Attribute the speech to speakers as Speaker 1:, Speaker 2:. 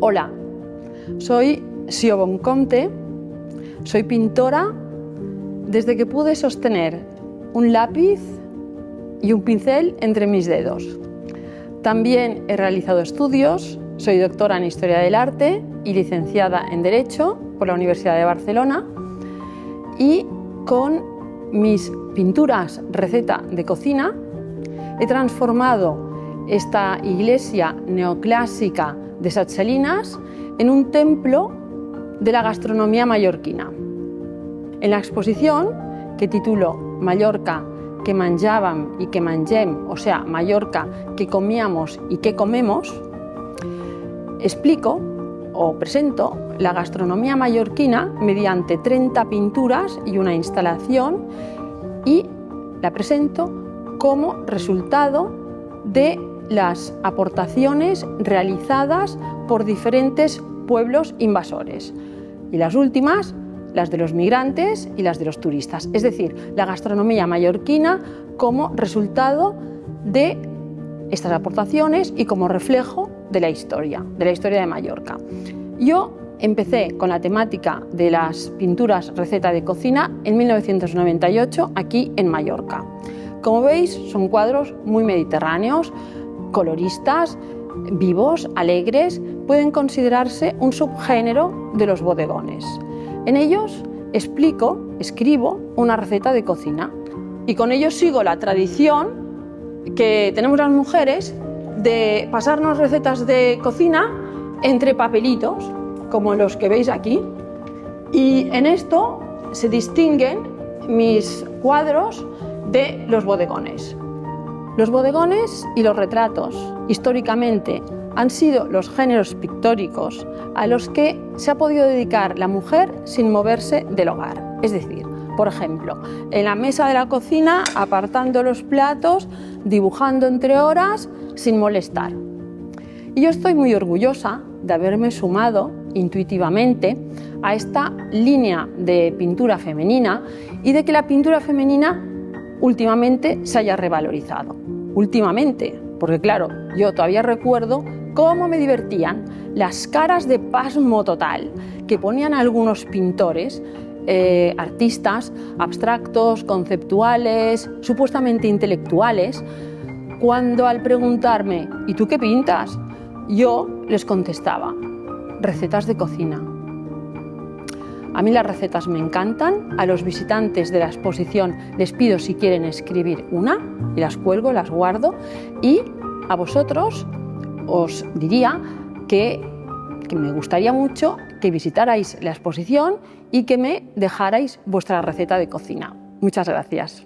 Speaker 1: Hola, soy Sio Boncompte, soy pintora desde que pude sostener un lápiz y un pincel entre mis dedos. También he realizado estudios, soy doctora en Historia del Arte y licenciada en Derecho por la Universidad de Barcelona, y con mis pinturas receta de cocina he transformado esta iglesia neoclásica de Ses Salines en un templo de la gastronomía mallorquina. En la exposición, que titulo Mallorca, que menjàvem i que mengem, o sea, Mallorca, que comíamos y que comemos, explico o presento la gastronomía mallorquina mediante 30 pinturas y una instalación, y la presento como resultado de las aportaciones realizadas por diferentes pueblos invasores, y las últimas, las de los migrantes y las de los turistas, es decir, la gastronomía mallorquina como resultado de estas aportaciones y como reflejo de la historia de Mallorca. Yo empecé con la temática de las pinturas receta de cocina en 1998 aquí en Mallorca. Como veis, son cuadros muy mediterráneos, coloristas, vivos, alegres, pueden considerarse un subgénero de los bodegones. En ellos escribo una receta de cocina, y con ellos sigo la tradición que tenemos las mujeres de pasarnos recetas de cocina entre papelitos, como los que veis aquí, y en esto se distinguen mis cuadros de los bodegones. Los bodegones y los retratos, históricamente, han sido los géneros pictóricos a los que se ha podido dedicar la mujer sin moverse del hogar. Es decir, por ejemplo, en la mesa de la cocina, apartando los platos, dibujando entre horas, sin molestar. Y yo estoy muy orgullosa de haberme sumado intuitivamente a esta línea de pintura femenina y de que la pintura femenina últimamente se haya revalorizado. Últimamente, porque claro, yo todavía recuerdo cómo me divertían las caras de pasmo total que ponían algunos pintores, artistas abstractos, conceptuales, supuestamente intelectuales, cuando al preguntarme ¿y tú qué pintas?, yo les contestaba: recetas de cocina. A mí las recetas me encantan, a los visitantes de la exposición les pido si quieren escribir una y las cuelgo, las guardo, y a vosotros os diría que me gustaría mucho que visitarais la exposición y que me dejarais vuestra receta de cocina. Muchas gracias.